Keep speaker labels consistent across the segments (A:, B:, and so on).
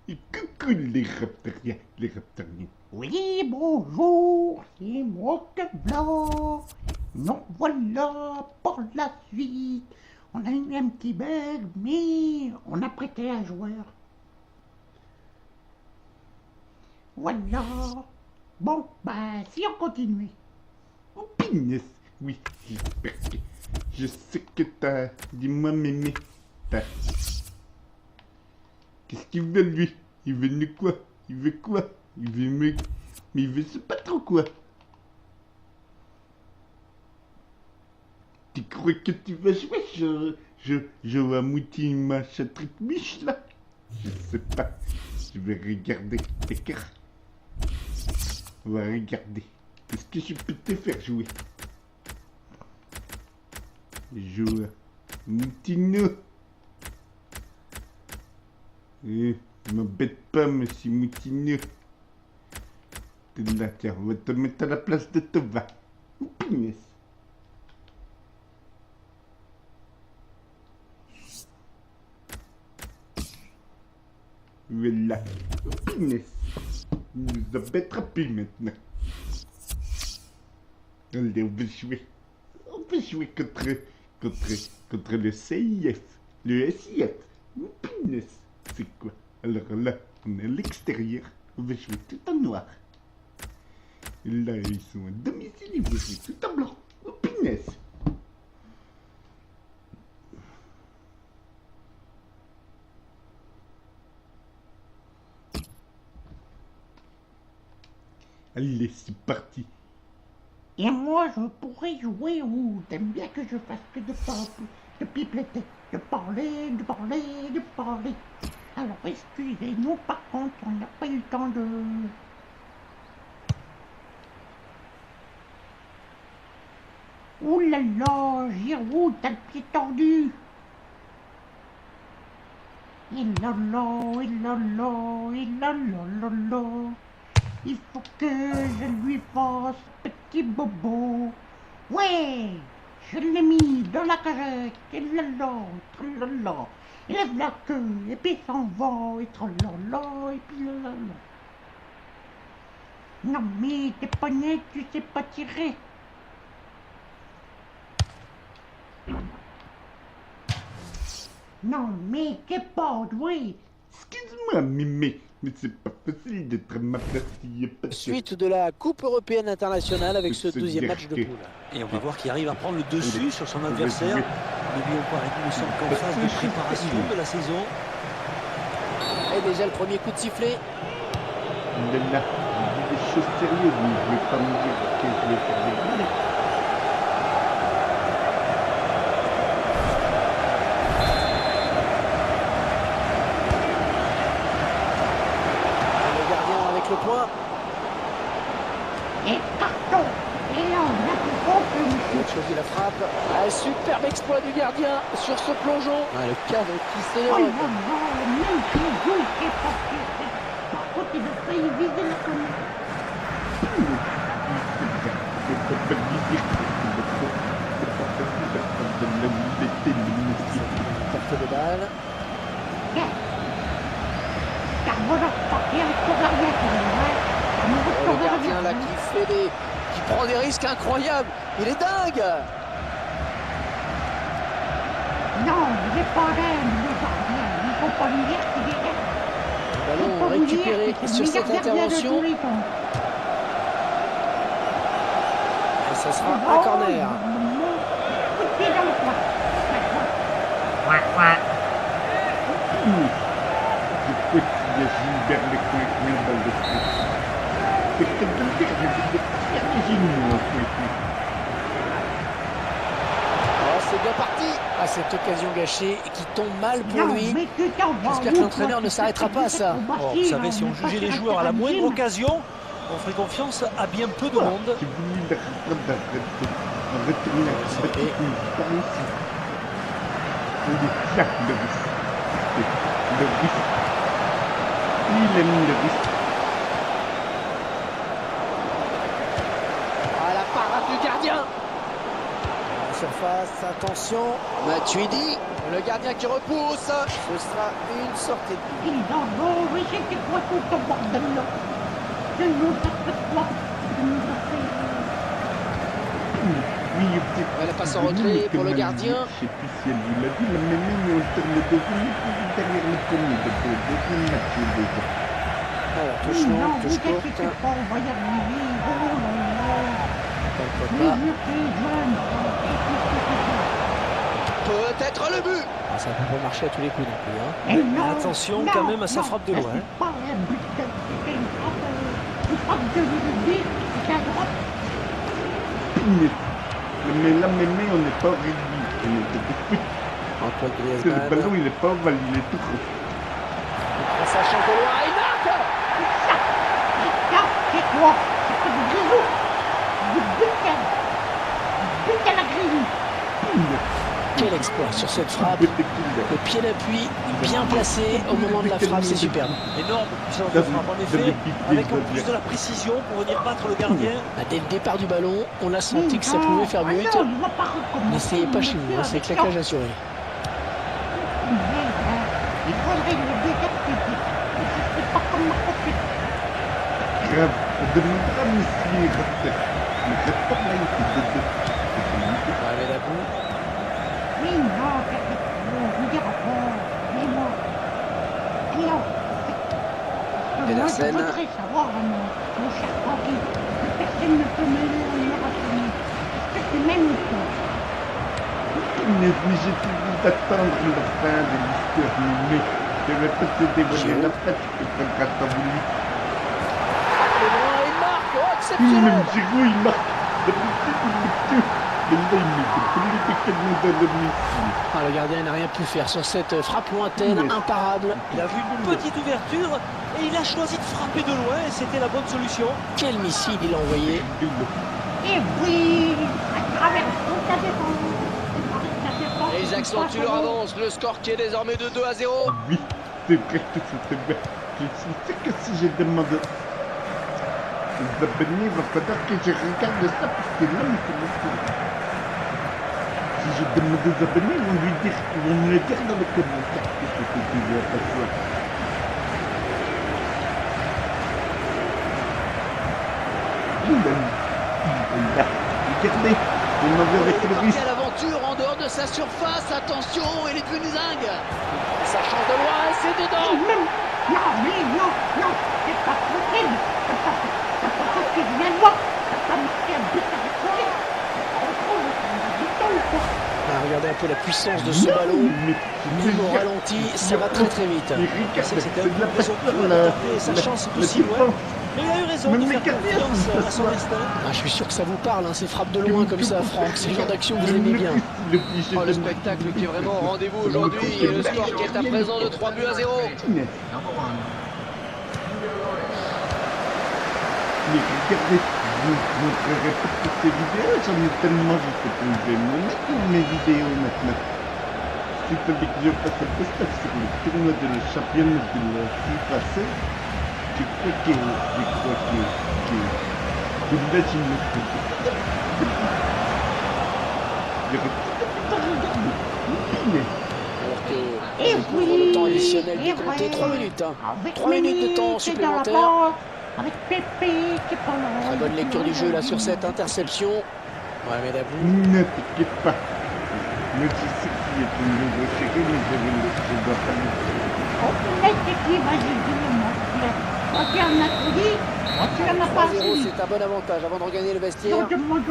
A: Et coucou les raptoriens, les raptoriens.
B: Oui, bonjour, c'est moi que blanc. Donc voilà, pour la suite, on a eu un petit bug, mais on a prêté un joueur. Voilà. Bon, bah, si on continue.
A: Oh, pinesse. Oui, j'espère que... Je sais que t'as... Dis-moi, mémé. T'as... Qu'est-ce qu'il veut, lui? Il veut nous quoi? Il veut quoi? Il veut me... Mais il veut se pas trop quoi? Tu crois que tu vas jouer? Je vois Mouti ma truc miche, là? Je sais pas. Je vais regarder. D'accord? On va regarder. Est-ce que je peux te faire jouer? Joue à Moutino. M'embête pas, monsieur Moutino. T'es là, tiens, on va te mettre à la place de Tova. Ou pinesse. Voilà. Ou pinesse. Il nous embêtera plus maintenant. Allez, on va jouer. On va jouer contre le CIF. Le SIF. Ou pinesse. C'est quoi? Alors là, on est à l'extérieur. On va jouer tout en noir. Et là, ils sont à domicile, ils vont jouer tout en blanc. Oh, pinesse. Allez, c'est parti.
B: Et moi, je pourrais jouer où? T'aimes bien que je fasse que de pipeleter, de parler, de parler, de parler. Alors, excusez-nous, par contre, on n'a pas eu le temps de... Ouh là là, Giroud, t'as le pied tordu. Il là là, il là là, il là là là là. Il faut que je lui fasse petit bobo. Ouais, je l'ai mis dans la cagette, et là là, tralala. Il lève la queue, et puis il s'en va, et tralala, et puis là là là. Non mais t'es pas net, tu sais pas tirer. Non mais t'es pas doué.
A: Excuse-moi, Mimé, mais c'est pas facile d'être à ma place s'il y a pas de...
C: Suite de la Coupe européenne internationale avec ce
A: Se
C: deuxième
A: dire
C: match de
A: que-
C: poule.
D: Et on va voir qu'il arrive à prendre le dessus sur son adversaire.
A: Oui.
D: N'oublions pas, il nous semble qu'en phase de préparation de la saison.
C: Et déjà le premier coup de sifflet.
A: Il est là, il dit des choses sérieuses, mais je vais pas me dire que je vais faire des blagues.
C: Et le gardien avec le point.
B: Et carton. Et là on a tout compris.
C: L'autre chose de la frappe. Un superbe exploit du gardien sur ce plongeon. Le cadre qui
B: Oh
C: s'élève.
B: là là, même Giroud qui est parti. Par contre, il a failli viser la commune.
A: C'est pas pas lui dire que c'est pas facile de prendre de l'habilité, monsieur.
C: Porte de balle.
B: Tiens. Car voilà, parti avec ton gardien qui est là.
C: Et le gardien là qui prend des risques incroyables. Il est dingue.
B: Non, il est pas là, le gardien. Il faut pas lui dire qu'il est là.
C: Ballon récupéré sur cette intervention. Et ça sera un corner.
A: Je peux qu'il y a Gilbert Leclerc dans le balle de foot. C'est peut-être de le dire, je vais te faire des genoux en fait.
C: Oh, c'est bien parti. Ah, cette occasion gâchée qui tombe mal pour lui. J'espère que l'entraîneur ne s'arrêtera pas à ça.
D: Oh, vous savez, si on jugeait les joueurs à la moindre occasion, on ferait confiance à bien peu de monde.
A: J'ai voulu le reprendre en retournant à ce petit par ici. Il est là, le risque. Le risque. Il aime le risque.
C: Ah, la parade du gardien. Ça surface, attention. Matuidi, le gardien qui repousse. Ce sera une sortie de but.
B: Il en va, oui, c'était quoi tout ce bordel-là? Je nous ai fait quoi? Je nous ai fait...
A: Oui,
C: Ouais, la passe en retrait pour le gardien.
A: Je sais plus si elle vous l'a dit, mais même on tourne le deuxième derrière le premier, donc le deuxième match déjà.
C: Alors, touche
B: Non,
C: longue,
B: vous
C: touche courte.
B: inquiétez pas, on va y arriver. Oh là là.
C: Pas.
B: Mais je suis jeune.
C: Peut-être le but. Ah, ça ne peut pas marcher à tous les coups non plus. Hein.
B: Et non,
D: attention
B: non,
D: quand même à sa
B: non,
D: frappe de
B: ça,
D: loin.
B: c'est pas un but, c'était une frappe de rugby, c'est à droite.
A: Mais là, mémé, on n'est pas au rugby. On est de foot.
C: Antoine
A: Parce que le
C: Griezmann.
A: ballon, il est pas ovale, il est tout gros.
C: Ça change de loin, il marque.
B: Ça, c'est quoi? C'est pas du grisou. Du but à la grille.
C: Quel exploit sur cette frappe. Le pied d'appui bien placé au moment de la frappe, c'est superbe.
D: Énorme puissance de frappe, en effet, avec en plus de la précision pour venir battre le gardien.
C: Bah, dès le départ du ballon, on a senti que ça pouvait faire but.
B: Non, il va pas recommencer.
C: N'essayez pas chez vous, hein, c'est claquage assuré.
B: Il faudrait le détecter. C'est pas comme ma copine.
A: Grave, on demandera à monsieur Raptor. Mais Raptor, là, il fait de deux.
C: Allez, la boue.
B: Oui, non, je ne dirai pas. Mais moi. Alors, moi, je voudrais savoir, mon cher Francky, que personne ne peut me le raconter. Est-ce que c'est même ou pas?
A: Mais j'ai toujours d'attendre la fin de l'histoire, mais je vais pas te dévoiler la fête, je peux pas t'envoyer.
C: Et loin, il marque. Oh,
A: Même
C: exceptionnel.
A: Giroud, il marque. Le petit. Mais là, il met de plus de quel dans le missile.
C: Ah, le gardien n'a rien pu faire sur cette frappe lointaine, imparable.
D: Il a vu une petite ouverture et il a choisi de frapper de loin et c'était la bonne solution.
C: Quel missile il a envoyé.
B: Et oui, à travers toute la défense.
C: Et ils accentuent leur avance. Le score qui est désormais de 2-0.
A: Oui, c'est vrai que c'était bien. Je suis sûr que si je demande aux abonnés, il va falloir que je regarde ça parce que là, c'est beaucoup. Si je demande aux abonnés, ils vont me le dire dans les commentaires que c'était déjà pas ça. Regardez, on m'avait avec le risque.
C: À l'aventure en dehors de sa surface. Attention, il est devenu zingue. Ça change de loin et c'est dedans.
B: Non, mais non, c'est pas possible. C'est pas possible, viens voir. T'as pas marqué un but avec lui.
C: Regardez un peu la puissance de ce ballon. Même au ralenti, ça va très très vite.
D: C'était un peu présomptueux de tenter sa chance de si loin. Mais il a eu raison de faire confiance à son instinct.
C: Ah, je suis sûr que ça vous parle, hein, ces frappes de loin comme ça, Franck. C'est le genre d'action que vous aimez bien.
E: Oh, le spectacle qui est vraiment au rendez-vous aujourd'hui et le score qui est à présent de 3-0.
A: Mais regardez, je vous montrerai pas toutes ces vidéos, j'en ai tellement, je sais pas où je vais me mettre mes vidéos maintenant. S'il fallait que je fasse un post sur le tournoi de la championne de la FIFA 16, je crois que là, je me fais. J'aurais tout à fait regardé.
B: Et
C: Pour le temps additionnel du compté, 3 minutes. 3 minutes de temps supplémentaire.
B: Avec Pépé qui est pas là.
C: Très bonne lecture du jeu là sur cette interception. Ouais, mais d'abord.
A: Ne t'inquiète pas. Moi, je sais qui est une nouvelle chérie, mais je dois pas le dire.
B: Oh, c'est qui? Vas-y, dis-le-moi. Tu en as tout dit? Tu en as pas
C: 3-0,
B: dit?
C: c'est un bon avantage avant de regagner le vestiaire.
B: Donc, demande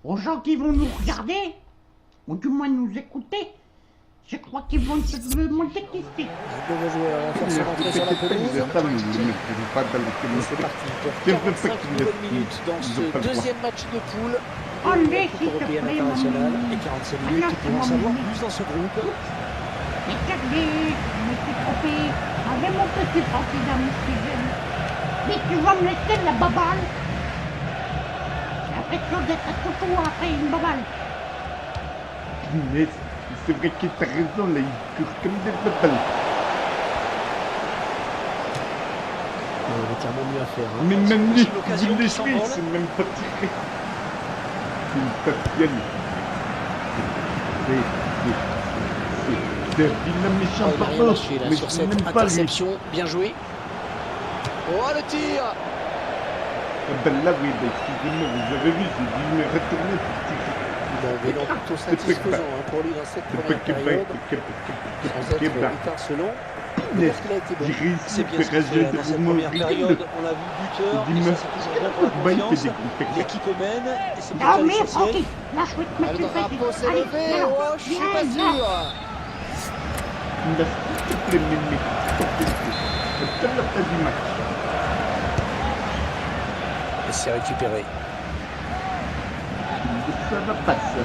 B: aux gens qui vont nous regarder, ou du moins nous écouter, je crois qu'ils vont se demander qui c'est.
C: Un nouveau joueur va faire son entrée sur la pelouse. C'est parti pour 45 nouvelles minutes dans ce deuxième match de poule.
B: Allez, s'il te
C: Européenne
B: plaît,
C: internationale.
B: mamie.
D: Et 45 minutes pour en savoir plus dans ce groupe.
B: Regardez, je me suis trompé. Avec mon petit parti dans mes sujets. Mais tu vas me laisser la baballe. J'ai l'impression d'être toujours après une baballe.
A: Mais c'est vrai que t'as raison, là, il court comme des babales.
C: Il y a clairement mieux à faire. Hein.
A: Mais même lui,
D: l'occasion
A: vous
D: qui
A: les
D: s'envole.
A: c'est même pas tiré. Tatiana. C'est vilain méchant
C: Oh, il a rien
A: papa.
C: lâché là sur cette interception. Bien joué.
E: Oh, le tir.
A: Ah ben là, oui, ben, excusez-moi, vous avez vu, j'ai dû me retourner pour tirer.
C: Il a un bilan plutôt satisfaisant pour lui dans cette première période. Sans être étincelant. Parce qu'il a été bon.
A: J'ai réussi
D: C'est
A: à
D: bien ce
A: faire
D: qu'il fait
A: un
D: dans cette
A: jeu de
D: première
A: mots
D: période. On l'a vu buteur, et ça c'est toujours bon pour la confiance. L'équipe mène, et c'est
B: Ah
D: peut-être
B: mais
D: l'essentiel.
B: Francky, lâche-moi de
E: Ah,
B: mettre
E: le
B: le
E: drapeau s'est
B: Allez,
E: levé.
B: viens là.
E: Oh, je suis pas
B: Viens là.
E: sûr.
A: Il a s'il te plaît, mémé. C'est à la fin du match.
C: Et c'est récupéré.
A: Ça va pas, ça.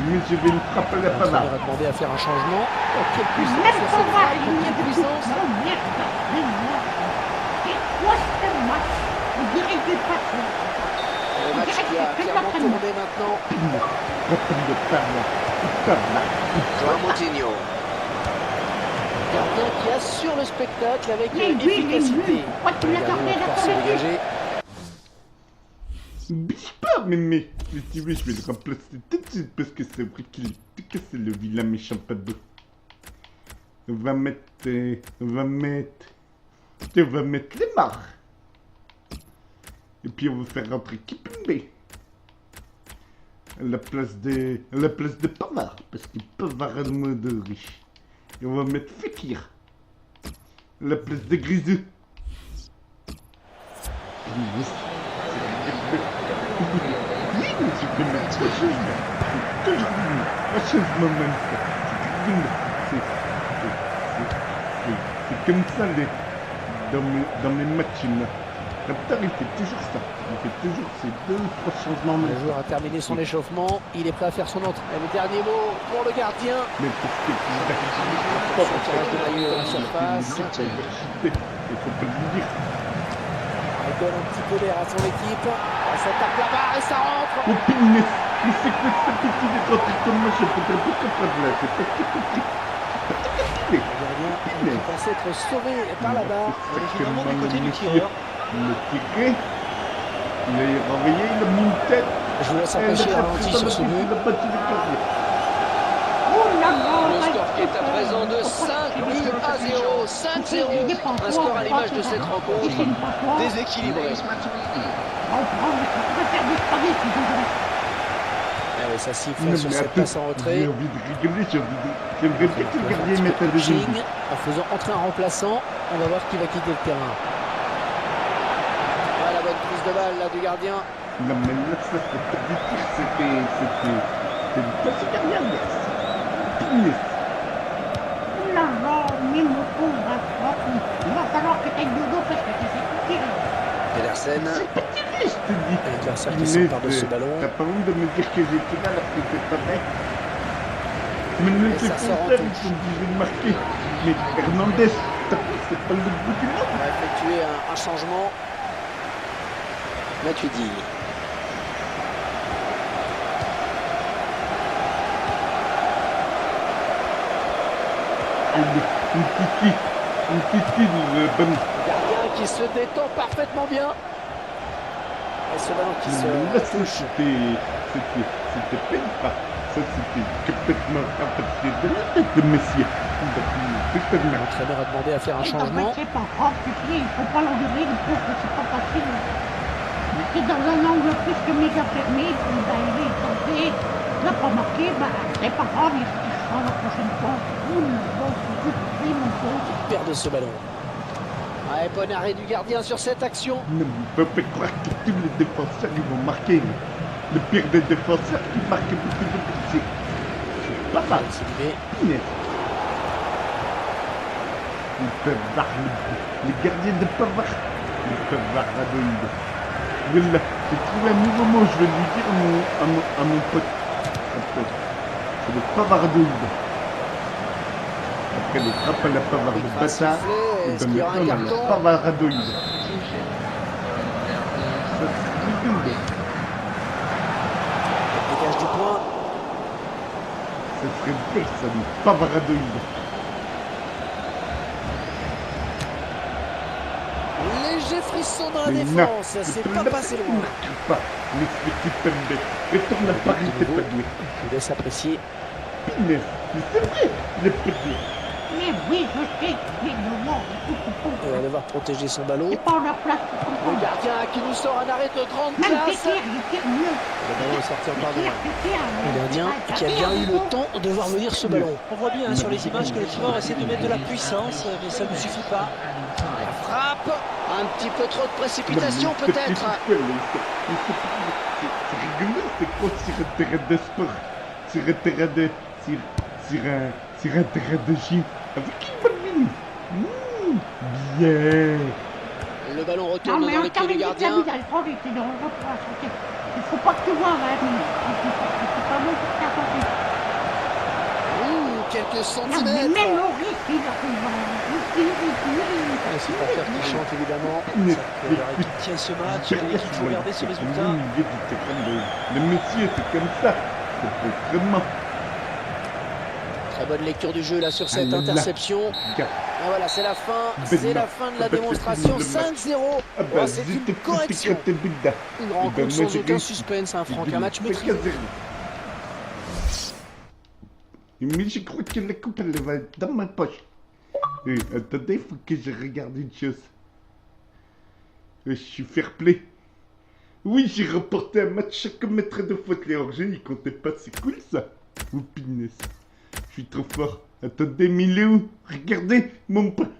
A: Mais je vais le frapper à la
C: L'entraîneur
A: pavard.
C: a demandé à faire un changement. Oh, quelle puissance
B: Même
C: sur
B: pas
C: cette
B: voir,
C: frappe,
B: il y a
C: quelle
B: beaucoup.
C: puissance.
B: Non, merde, mais non. C'est quoi ce match? On dirait du passé.
E: Le match qui a clairement tourné maintenant.
A: Rappelle de parler.
E: Joao Moutinho.
C: Gardien qui assure le spectacle avec
B: Mais lui, il est
C: efficacité.
B: nul. Pourquoi tu
C: Le
B: l'as
C: gardien
B: gardé
C: va
B: là
C: pouvoir
B: sur
C: se
B: le
C: dégager.
A: Biche pas, mémé. Si tu veux, je vais le remplacer tout de suite parce que c'est vrai qu'il est que c'est le vilain méchant pado. On va mettre les marres. Et puis on va faire rentrer Kipembe. À la place de Pavard, parce que Pavard a le moins de riche. Et on va mettre Fekir. À la place de Grisou. Oui, mais tu peux mettre autre chose. C'est toujours un changement même. C'est comme ça dans mes matchs. Raptor, il fait toujours ça. Il fait toujours ces 2 ou 3 changements
C: Le
A: même.
C: joueur a terminé son échauffement. Il est prêt à faire son entrée. Et le dernier mot pour le gardien.
A: Mais parce que
C: Son tirage de maillot à la surface.
A: il faut pas le dire.
C: Il donne un petit peu d'air à son équipe. Ça tape la barre et ça rentre.
A: Oh punaise, mais c'est quoi ce petit décontré comme moi, je peux pas comprendre là, c'est pas tout compris.
C: Le gardien qui pensait être sauvé par la barre.
D: Originalement du côté du tireur.
A: Le tiré, il a renvoyé, il a mis une tête.
C: Je vous laisse apprécier un ralenti sur ce but.
A: Il a battu le gardien.
B: Oh là là.
E: Le score qui est à présent de 5 buts à 0. 5-0. Un score à l'image de cette rencontre. Déséquilibré.
C: Ah oui, ça siffle
A: Non,
C: sur
A: mais
C: cette
A: attends,
C: passe en retrait.
A: j'ai envie de rigoler, j'aimerais bien que le gardien mette un deuxième
C: Coaching,
A: but.
C: en faisant entrer un remplaçant, on va voir qui va quitter le terrain.
E: Ah, la bonne prise de balle là du gardien.
A: Non, mais là, ça, c'est pas du tir, c'était une passe gardien, merci. Punaise.
B: Oh là là, mais mon pauvre enfant, il va falloir que tu ailles de dos parce que tu sais tout tirer.
E: Pedersen.
A: C'est pas tiré, je te dis.
C: L'adversaire qui s'empare de ce ballon.
A: T'as pas honte de me dire que j'étais là alors que c'est pas vrai. Mais même
C: Et
A: tes
C: ça sort en
A: frontières,
C: touche.
A: ils sont obligés de marquer. Mais Hernandez, t'as vu, c'est pas le bout du monde.
C: On va effectuer un changement. Matuidi.
A: Une petite bonne.
C: Gardien qui se détend parfaitement bien. Et ce ballon qui se
A: Là,
C: touche.
A: c'était pas. Ça, c'était complètement rapatrié de la tête de Messi.
C: L'entraîneur a demandé à faire un changement.
B: C'est pas grave, tu sais, il faut pas l'enlever, le pauvre, c'est pas facile. Mais c'est dans un angle plus que méga fermé, puis bah, il est tenté, il n'a pas marqué, bah, c'est pas grave, il sera la prochaine fois. Ouh, bon, c'est pris, mon pauvre.
C: Perd de ce ballon. Ouais, bon arrêt du gardien sur cette action.
A: Ne me peut pas croire que tous les défenseurs ils vont marquer. Le pire des défenseurs qui marque beaucoup de buts. C'est pas mal.
C: Sylvé.
A: Yes. Ils peuvent voir les gardiens de Pavard. Ils peuvent voir Radoïde. Voilà, j'ai trouvé un nouveau mot, je vais lui dire à mon pote. C'est le Pavardoïde. Après les frappes à la Pavard de bâtard, et
C: Est-ce
A: ben
C: qu'il y aura un
A: maintenant on a
C: carton?
A: la Pavardoïde. Ça c'est rigolo.
C: Dégage du point.
A: Ça serait belle ça, le Pavardoïde.
C: Léger frisson dans la
A: Mais
C: défense.
A: non,
C: C'est
A: je
C: pas
A: te
C: passé
A: le
C: loin.
A: marque pas. L'ex-petit Pembe. Retourne à Paris, t'es pas doué.
C: Je laisse apprécier.
A: Pinez, mais c'est vrai, il est pas doué.
B: Mais oui, je sais, mais non,
C: Il va devoir protéger son ballon.
B: c'est pas leur place pour
E: Le
B: comprendre.
E: gardien qui nous sort un arrêt de grande
B: Même
E: classe.
B: c'est clair, il tire mieux.
C: Le ballon est sorti encore de
B: Tire,
C: loin.
B: tire,
C: Et l'Indien qui a bien eu le temps de voir venir ce ballon.
D: On voit bien sur les images que le tireur essaie de mettre de la puissance, mais ça ne suffit pas.
E: La frappe. Un petit peu trop de précipitation peut-être.
A: C'est rigolo, c'est quoi sur un terrain de sport? Sur un terrain de... Sur un terrain de gym. Avec une bonne mine. Bien.
E: Le ballon
B: Non,
E: retourne
B: mais
E: dans
B: en
E: les pieds du
B: termes
E: gardien.
B: il était dangereux pour la santé. Il faut pas que tu vois, hein, c'est pas bon pour ta santé.
E: Quelques
B: Non, mais
E: centimètres.
B: même Maurice, il arrive.
C: Les supporters qui chantent évidemment.
D: Il y aurait qui tient ce match, et qu'il faut garder ce résultat.
A: Le métier, c'est comme ça. C'est vraiment...
C: Très bonne lecture du jeu là sur cette
A: Ah là là.
C: interception.
A: Regarde.
C: Ah voilà, c'est la fin.
A: Ben
C: C'est
A: non.
C: la fin de la
A: Ah ben,
C: démonstration.
A: c'est fini,
C: 5-0.
A: Ah
C: Oh,
A: bah,
C: c'est
A: zut,
C: une
A: t'es
C: correction.
A: t'es Bouddha.
C: Une
A: Eh ben,
C: rencontre
A: moi,
C: sans
A: j'ai
C: aucun
A: gagné.
C: suspense, hein, Franck.
A: J'ai
C: Un match
A: gagné.
C: maîtrisé.
A: Mais je crois que la coupe, elle va être dans ma poche. Attendez, il faut que je regarde une chose. Je suis fair play. Oui, j'ai remporté un match chaque mètre de faute. Les hors-jeux, ils comptaient pas. C'est cool, ça. Vous pinez. Je suis trop fort. Attendez, mais il est où? Regardez, mon pote,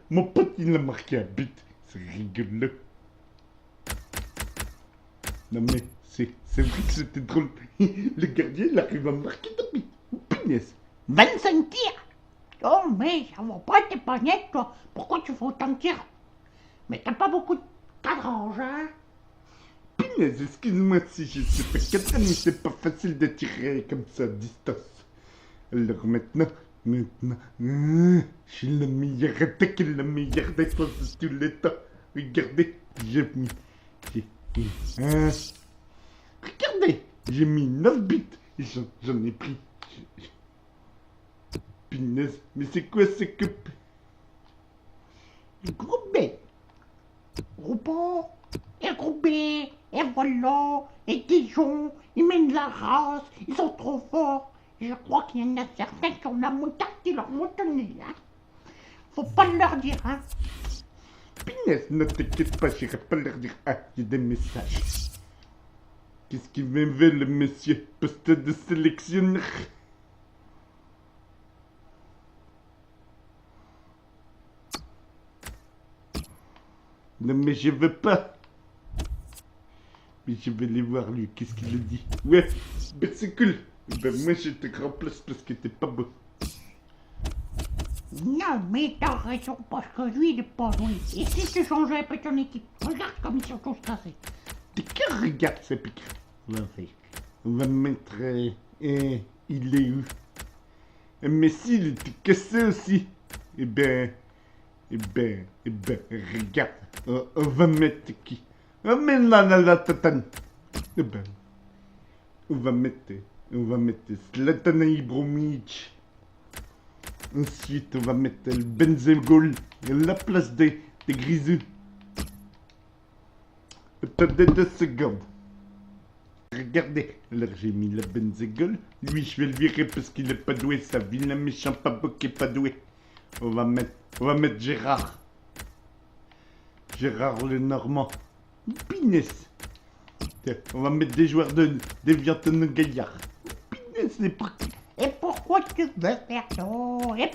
A: il a marqué un but. C'est rigolo. Non mais, c'est vrai que c'était drôle. Le gardien, il arrive à marquer un but. Pinesse.
B: 25 tirs. Oh, mais ça va pas, t'es pas net, toi. Pourquoi tu fais autant de tirs? Mais t'as pas beaucoup de cadrage, hein?
A: Pinesse, excuse-moi si je suis pas capable, mais c'est pas facile de tirer comme ça à distance. Alors maintenant, je suis le meilleur attaque et le meilleur défense de tous les temps. Regardez, regardez, j'ai mis 9 buts et j'en ai pris. Pinesse, mais c'est quoi ce cup?
B: Le groupe B. Groupe A, et groupe B, et voilà, et Dijon, ils mènent la race, ils sont trop forts. Je crois qu'il y en a certains qui ont la moutarde qui leur monte au nez, hein. Faut pas leur dire, hein.
A: Pinesse, ne t'inquiète pas, j'irai pas leur dire. Ah, il y a des messages. Qu'est-ce qu'il me veut, le monsieur? Poste de sélectionneur. Non mais je veux pas. Mais je vais aller voir lui, qu'est-ce qu'il a dit? Ouais, ben c'est cool. Ben moi je te remplace parce que t'es pas beau.
B: Non, mais t'as raison, parce que lui, il est pas doué. Et si tu changeais un peu ton équipe, regarde comme ils sont tous cassés.
A: T'es que regarde ça pique. On va mettre... il est où? Messi, il était cassé aussi. Eh ben, regarde. On va mettre qui? On met la tatane. Eh ben, on va mettre Zlatan Ibrahimovic. Ensuite, on va mettre le Benzema à la place des Grisous. Attendez 2 secondes. Regardez, alors j'ai mis le Benzema. Lui, je vais le virer parce qu'il est pas doué. Ça vilain méchant pas beau qui est pas doué. On va mettre Gérard. Gérard le Normand. Pinesse. Tiens, on va mettre des joueurs des Viantons Gaillard. Pinesse, c'est parti.
B: Et pourquoi tu veux faire ça? Et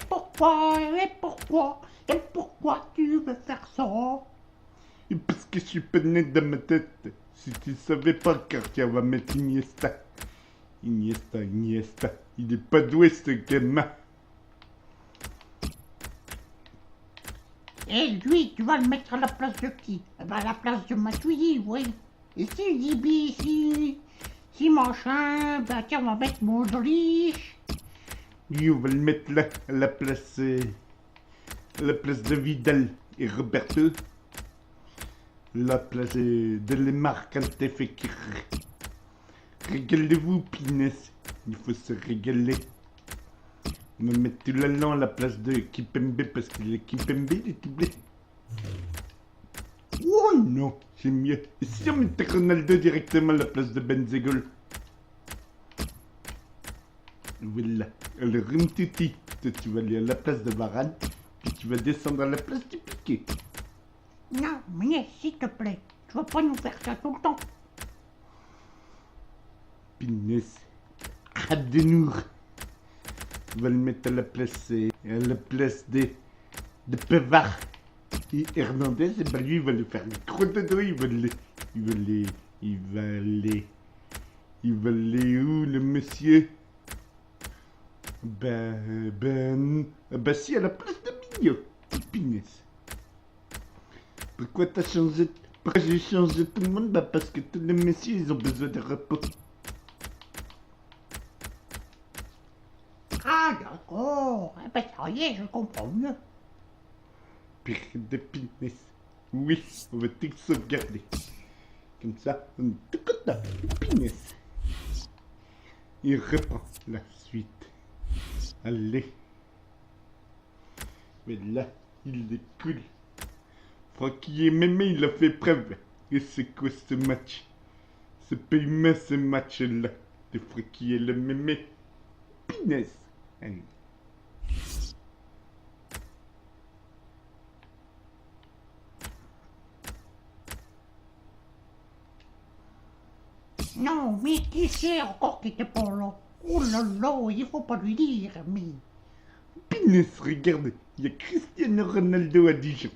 B: pourquoi tu veux faire ça?
A: Et parce que je suis pas net dans ma tête. Si tu savais pas, car tiens, on va mettre Iniesta. Iniesta. Il est pas doué, ce gamin.
B: Et lui, tu vas le mettre à la place de qui? Eh ben, à la place de Matuidi, oui. Et si Dibi, si machin, ben tiens, on va mettre Modric.
A: Lui, on va le mettre là, à la place de Vidal et Roberto. La place de Lemar Fekir. Régalez-vous, Pinesse. Il faut se régaler. On va mettre tout l'allant à la place de Kipembe parce que le Kipembe, il est tout blé.
B: Oh
A: Oh non, c'est mieux. Et si on mettait Ronaldo directement à la place de Benzegol? Voilà. Alors, Umtiti, toi, tu vas aller à la place de Varane, puis tu vas descendre à la place du Piqué.
B: Non, mais s'il te plaît, tu vas pas nous faire ça tout le temps.
A: Pinès. Abdenour. On va le mettre à la place de Pavard. Et Hernandez, et ben lui, il va le faire le gros dodo, il va aller où, le monsieur? Si, à la place de Mignot. Pinès. Pourquoi j'ai changé tout le monde? Bah, parce que tous les messieurs, ils ont besoin de repos.
B: Ah, d'accord. Eh ben, ça y est, je comprends mieux.
A: Pire de Pinès. Oui, on va tout sauvegarder. Comme ça, on est tout content. Pinès. Il reprend la suite. Allez. Mais là, il est cool. Francky et Mémé, il a fait preuve. Et c'est quoi ce match? C'est pas humain ce match-là. De Francky et le Mémé. Pinès. Allez.
B: Non, mais qui c'est encore qui était pas là? Oh là là, il faut pas lui dire, mais...
A: Pinès, regarde, il y a Cristiano Ronaldo à Dijon.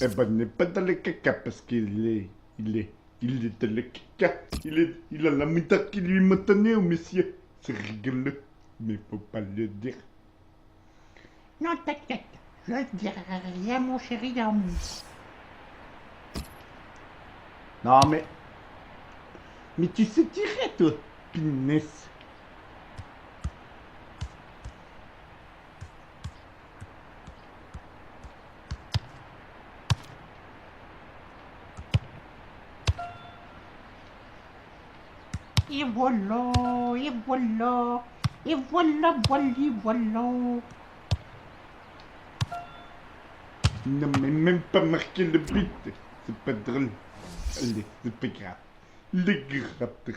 A: Eh ben, il n'est pas dans le caca parce qu'il est dans le caca. Il a la moutarde qui lui montonnait au monsieur. C'est rigolo, mais faut pas le dire.
B: Non, t'inquiète, je ne dirai rien, mon chéri d'amour.
A: Non, mais tu sais tirer, toi, Pinès.
B: Et voilà, et voilà, et voilà, voilà.
A: Non, mais même pas marquer le but. C'est pas drôle. Allez, c'est pas grave. Le grave de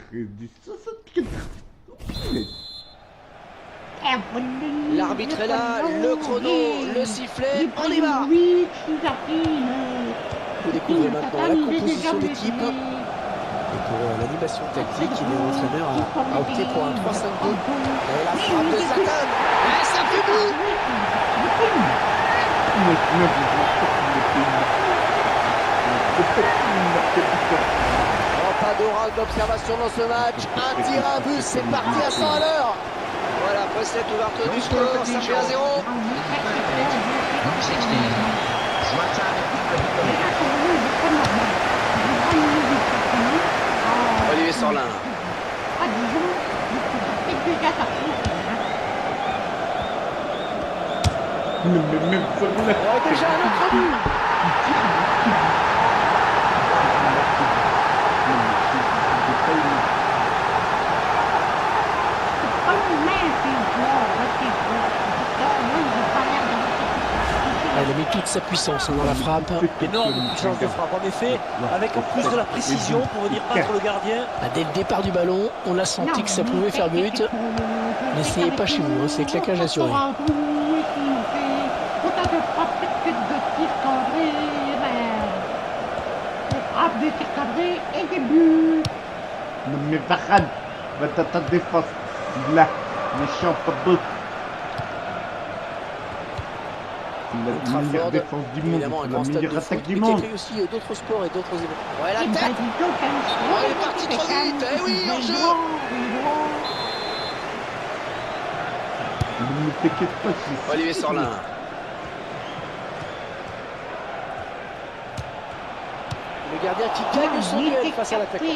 A: 64. Pinès.
B: Et voilà.
E: L'arbitre est là, le chrono, le sifflet, on y va.
C: Vous découvrez maintenant la composition d'équipe. Et pour l'animation tactique, l'entraîneur a opté pour un 3-5-2.
E: Et la frappe de Satan. Et ça fait bout. Oh, pas d'oral d'observation dans ce match. Un tir, un but, c'est parti à 100 à l'heure. Voilà, après cette ouverture du score, ça fait 1-0. Olivier Sorlin.
A: Mais même ça, là.
E: Oh, déjà un autre but.
C: Il a mis toute sa puissance dans la frappe.
D: Énorme puissance de frappe, en effet, avec en plus de la précision pour venir battre le gardien.
C: Dès le départ du ballon, on a senti que ça pouvait faire but. N'essayez pas chez vous, c'est claquage assuré.
B: Des tirs cadrés et des buts.
A: Non, mais Varane, va dans ta défense. Là, méchant pas beau. La meilleure défense du monde,
C: évidemment, un
A: la
C: grand stade
A: meilleure
C: de
A: attaque
C: foot,
A: du
C: mais qui
A: monde.
C: accueille aussi d'autres sports et d'autres événements.
E: Ouais, la tête. Oh, il est parti trop vite. Eh oui, hors jeu.
A: Ne t'inquiète pas, c'est
E: Olivier Sorlin.
C: Le gardien qui gagne son duel face à l'attaquant.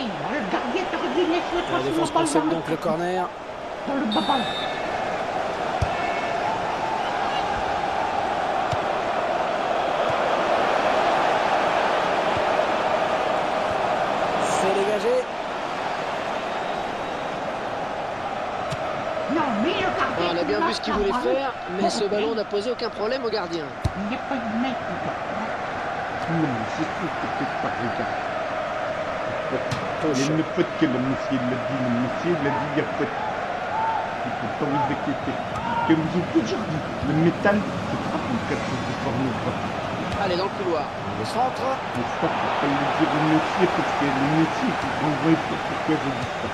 C: La défense concède donc le corner.
B: Dans le baba.
C: C'est dégagé.
B: Non, mais le gardien.
E: On a bien vu ce qu'il voulait faire, mais ce ballon n'a posé aucun problème au gardien.
B: Il n'est pas de mec.
A: Non, mais c'est tout, peut-être pas, regarde. Il y a une faute que le monsieur l'a dit, il a dit, il y a faute. Il ne faut pas vous inquiéter. Comme j'ai toujours dit, le métal, c'est pas comme quelque chose de pornographique.
C: Allez, dans le couloir. Le centre.
A: Mais ça, faut pas le dire au métier, parce que le métier, il faut qu'on voit pourquoi je dis ça.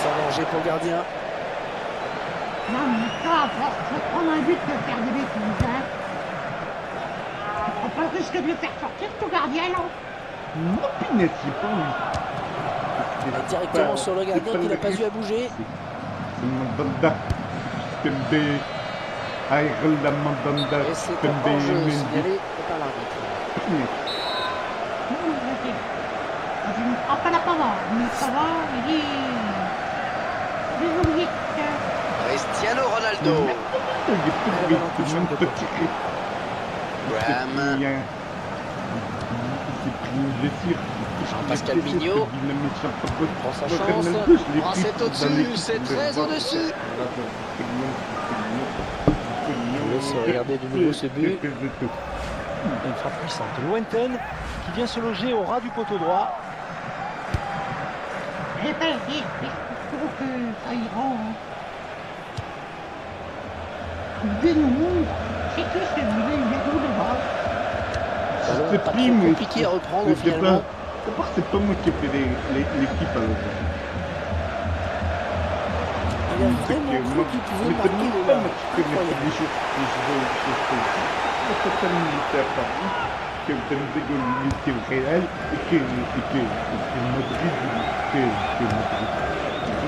C: Sans danger pour le gardien.
B: Non, mais ça, je vais prendre un but de faire des bêtises, hein. Tu prends pas le risque de le faire sortir, ton gardien, non?
A: Non, Pinette, c'est pas lui.
C: Directement sur le gardien qui n'a pas eu à bouger.
A: C'est Mandanda. Tembe. Ayrla Mandanda.
C: Et c'est
A: Tembe.
C: un hors-jeu signalé par l'arbitre.
A: Pinette.
B: Non, ok. Je ne prends pas la parole, mais ça va, il est... Désolé.
E: Cristiano Ronaldo.
A: Il est tout gris, tout le monde petit gris.
E: Graham.
A: C'est pris une blessure.
C: Jean-Pascal Mignot
A: prend
C: sa chance.
E: Oh, c'est au-dessus, c'est très au-dessus.
C: Je laisse regarder de nouveau ce but.
D: Une frappe puissante, lointaine, qui vient se loger au ras du poteau droit.
B: Eh ben, j'espère que ça ira. Dénonce, c'est que celui-là, il est où devant?
C: Ballon pas trop compliqué à reprendre finalement.
A: D'abord, c'est pas moi qui ai fait l'équipe alors.
C: Il a vraiment cru qu'il pouvait marquer le là. Incroyable.
A: Que Benzego était au Real et que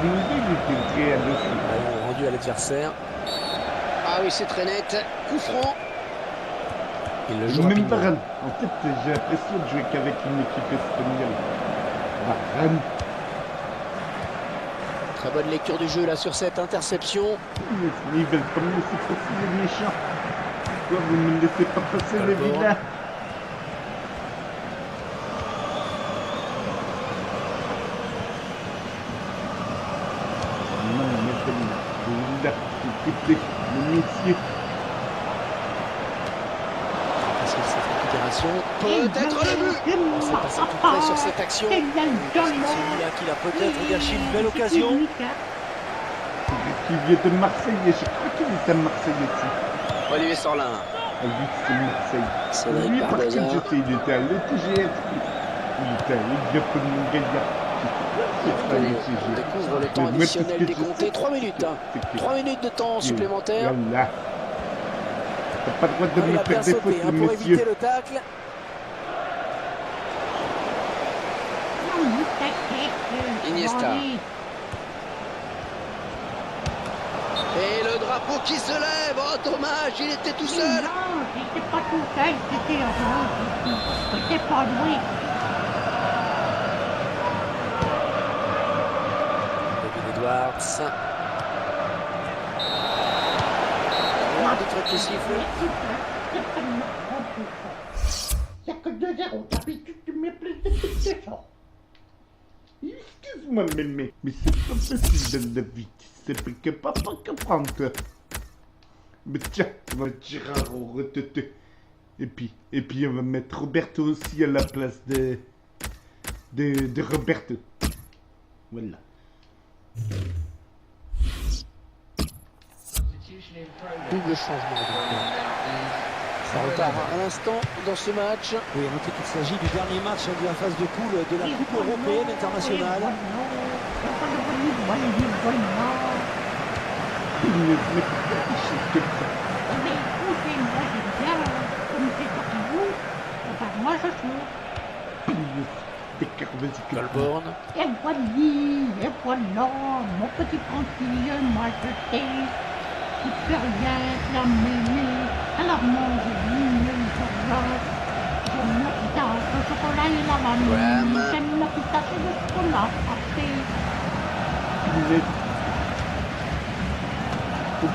A: Madrid était au Real aussi.
C: Ballon rendu à l'adversaire.
E: Ah oui, c'est très net. Coup franc.
C: Il le joue
A: Même
C: rapidement.
A: Varane. En fait, j'ai l'impression de jouer qu'avec une équipe espagnole. Varane.
C: Très bonne lecture du jeu là sur cette interception.
A: Ils veulent pas me laisser passer les méchants. Pourquoi vous ne me laissez pas passer les vilains? Non, mais là, écoutez, le métier.
C: Facile cette récupération.
E: Peut-être le but.
C: On s'est passé tout près sur cette action. C'est celui-là qui a peut-être gâché une belle occasion.
A: Qui vient de Marseille, je crois qu'il est à Marseille aussi.
E: Olivier Sorlin.
A: Ah oui, c'est Marseille.
C: Cédric
A: Lui, par contre,
C: Barbosa.
A: je sais, il était à l'ETGF. Il était à l'Exapen Mongalia.
C: On découvre le temps additionnel décompté. 3 minutes. 3 minutes de temps supplémentaire.
A: Voilà. T'as pas le droit de
C: Il
A: me
C: a bien
A: faire des
C: sauté
A: fautes,
C: pour
A: monsieur.
C: éviter le tacle.
E: Iniesta. Et le drapeau qui se lève. Oh, dommage, il était tout seul.
B: Non, j'étais pas tout seul, c'était pas loin.
C: David Edwards. L'arbitre qui siffle.
B: Il n'y a que 2-0, d'habitude tu mets plus de buts que ça.
A: Excuse-moi, mais c'est pas possible de vite. C'est que papa qui prend toi. Mais tiens, on va mettre Gérard au reteté. Et puis on va mettre Roberto aussi à la place de Roberto. Voilà.
C: Double changement. Ça repart à l'instant dans ce match.
D: Oui, notez qu'il s'agit du dernier match de la phase de poule de la Coupe européenne internationale.
B: Moi je trouve.
C: Colborne.
B: Et voilà, mon petit Francky, moi je t'ai. Tu peux rien la mêler, alors mange une chocolat. J'aime la pitasse, le chocolat et la vanille.
E: Graham.
B: J'aime la pitasse et le chocolat frappé.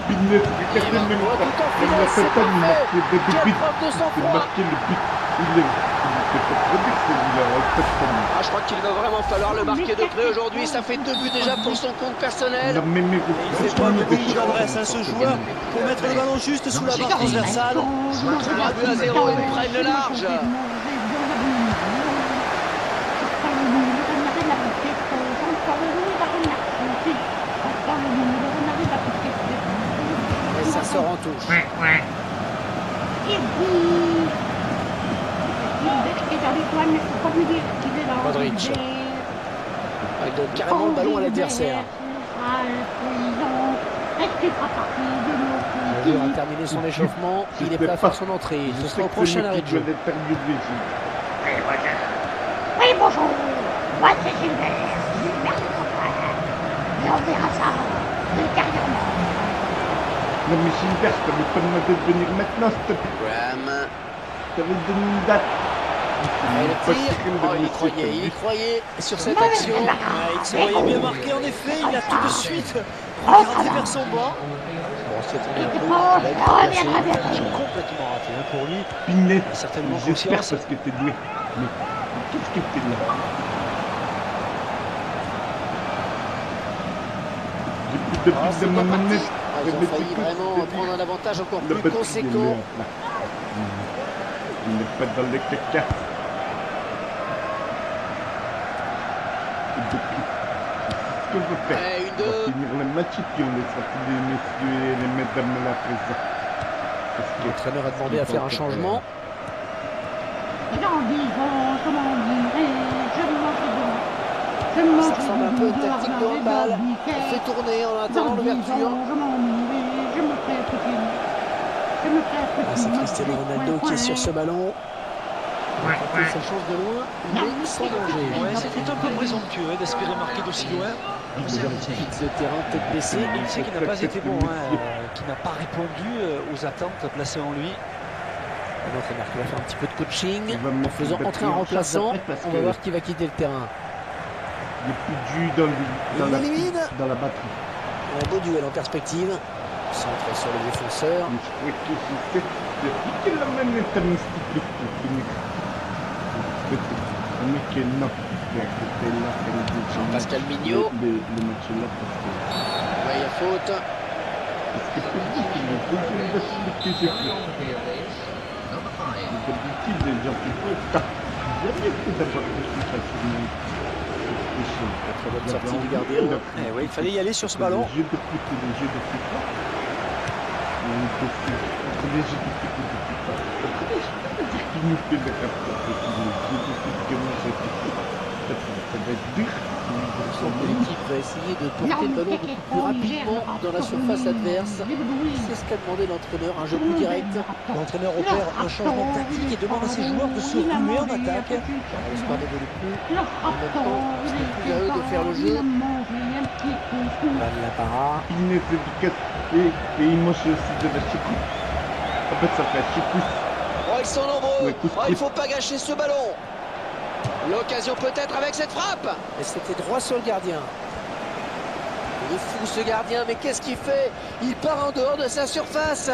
A: Pinette, regardez même pas.
C: Tout en
A: Elle n'a
C: finesse, c'est
A: pas
C: parfait.
A: marqué de
C: Quelle
A: but.
C: preuve de
A: Il
C: sang-froid.
A: marqué le but. Il est C'est pas trop dur celui-là,
E: Ah, je crois qu'il va vraiment falloir le marquer de près aujourd'hui. Ça fait 2 buts déjà pour son compte personnel.
A: Non mais
D: Il fait pas beaucoup d'adresse à ce joueur pour mettre le ballon juste sous la barre transversale.
E: 3 buts à 0, ils prennent le large.
C: Et ça sort en touche. Modric. Il donne carrément le ballon à l'adversaire. Le joueur a terminé son échauffement. Il est prêt à faire son entrée. Ce sera au prochain arrêt de jeu.
B: Oui, bonjour. Moi, c'est Gilbert. Gilbert Copain. Et on verra ça ultérieurement.
A: Non mais Gilbert, je t'avais pas demandé de venir maintenant, s'il te plaît.
E: Graham.
A: Je t'avais donné une date.
C: Et le tir. Oh, il y croyait sur cette action.
D: Il se voyait bien marqué en effet, il a tout de suite regardé vers son banc.
C: Bon, c'est tombé un peu. Il a été placé.
D: J'ai complètement raté pour lui.
A: Pinette,
D: Certainement
A: j'espère
D: conscience.
A: parce que t'es doué. Mais qu'est-ce que t'es là? J'ai plus de
C: Ah,
A: plus
C: c'est
A: de ma
C: bien parti.
A: manette.
C: Ah, ils ont failli vraiment prendre un avantage encore plus conséquent.
A: Il n'est pas dans le caca. Ce que je veux faire,
E: Eh, une,
A: on va
E: deux.
A: finir le match et puis on laissera tous les messieurs et les mesdames là présents. Parce que
C: L'entraîneur a demandé à faire un changement. Ça ressemble un peu à une tactique de handball. On fait tourner en attendant l'ouverture. Ah, c'est Cristiano Ronaldo qui est sur ce ballon. Il a tenté sa chance de loin, mais sans danger.
D: Ouais, c'était un peu présomptueux d'espérer marquer d'aussi loin.
C: Il quitte le terrain, tête baissée.
D: Et il sait qu'il n'a pas été bon, qu'il n'a pas répondu aux attentes placées en lui.
C: L'entraîneur qui va faire un petit peu de coaching
A: On va
C: en
A: mettre
C: faisant
A: le
C: entrer un
A: batterie en
C: remplaçant.
A: charge après parce
C: On va
A: que-
C: voir qui va quitter le terrain.
A: il n'y a plus de jus dans la batterie.
C: Un beau duel en perspective. Centre sur le défenseur.
A: Mais je crois que c'est depuis qu'il a même été mystique pour finir. Mais que non.
C: Jean-Pascal Mignot.
A: Le match là parce que.
C: Ouais, il y a faute.
A: Parce que c'est dit qu'il est deuxième facilité que j'ai fait. D'habitude, les gens qui font ça. Jamais fait d'avoir fait facilement.
C: Très bonne sortie du gardien.
D: Eh ouais, il fallait y aller sur ce ballon.
A: Les jeux de foot et les jeux de FIFA. Entre les jeux de foot et de FIFA. Entre les jeux de foot qui nous fait le rapport et puis les jeux de foot que moi j'ai fait. Ça va être dur.
C: L'ensemble de l'équipe va essayer de porter le ballon beaucoup plus rapidement dans la surface adverse. C'est ce qu'a demandé l'entraîneur, un jeu plus direct.
D: L'entraîneur opère un changement tactique et demande à ses joueurs de se ruer en attaque.
C: L'espoir n'évolue plus. En même temps, ce n'est plus à eux de faire le jeu. Van Lapara.
A: Il est efficace et il mange aussi de la chicousse. En fait, ça fait un chicousse.
E: Oh, ils sont nombreux.
A: Ouais, coup de
E: Oh, il
A: pied.
E: faut pas gâcher ce ballon. L'occasion peut-être avec cette frappe.
C: Et c'était droit sur le gardien. Il est fou ce gardien, mais qu'est-ce qu'il fait? Il part en dehors de sa surface.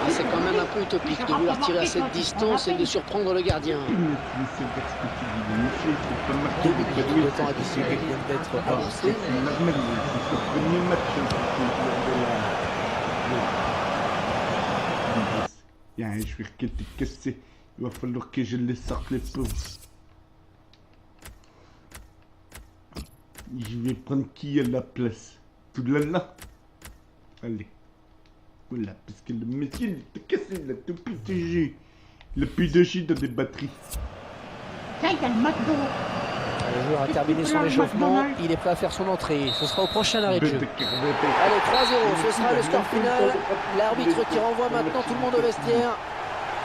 C: C'est quand même un peu utopique de vouloir tirer à cette distance et de surprendre le gardien.
A: C'est parce que tu dis, monsieur, il faut pas marquer
C: 2
A: des
C: minutes
A: cadeaux.
C: de temps additionnel viennent d'être avancés.
A: C'est normal, c'est son premier match. Je vais te casser. Il va falloir que je les sorte les pauvres. Je vais prendre qui à la place? Tout là. Allez. Voilà, parce que le monsieur il était cassé, il a tout plus de jus. Il a plus de jus dans des batteries.
B: Tiens, il y a le McDo.
C: Le joueur a terminé son échauffement. Il est prêt à faire son entrée. Ce sera au prochain arrêt de jeu. Allez, 3-0, ce sera le score final. L'arbitre qui renvoie maintenant tout le monde au vestiaire.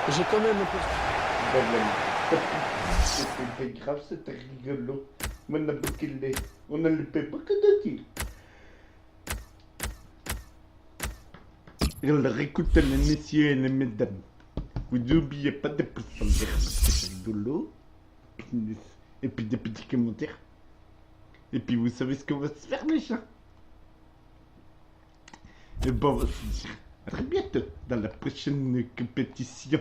C: J'ai quand même un peu...
A: C'était grave, c'était rigolo. On a loupé beaucoup de tirs. Alors écoutez les messieurs et les mesdames. Vous n'oubliez pas de pousser en l'air parce que c'est rigolo. Et puis des petits commentaires. Et puis vous savez ce qu'on va se faire les gens. Et bon, on va se dire à très bientôt dans la prochaine compétition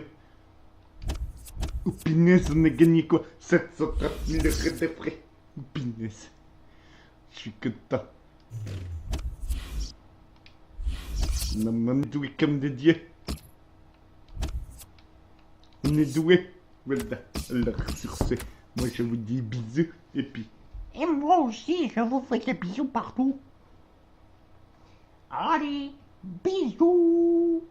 A: Oh punaise, on a gagné quoi? 730 000 € de frais. Oh punaise. Je suis content. On a doué comme des dieux. On est doué. Voilà. Alors sur ce, moi je vous dis bisous et puis...
B: Et moi aussi, je vous fais des bisous partout. Allez, bisous.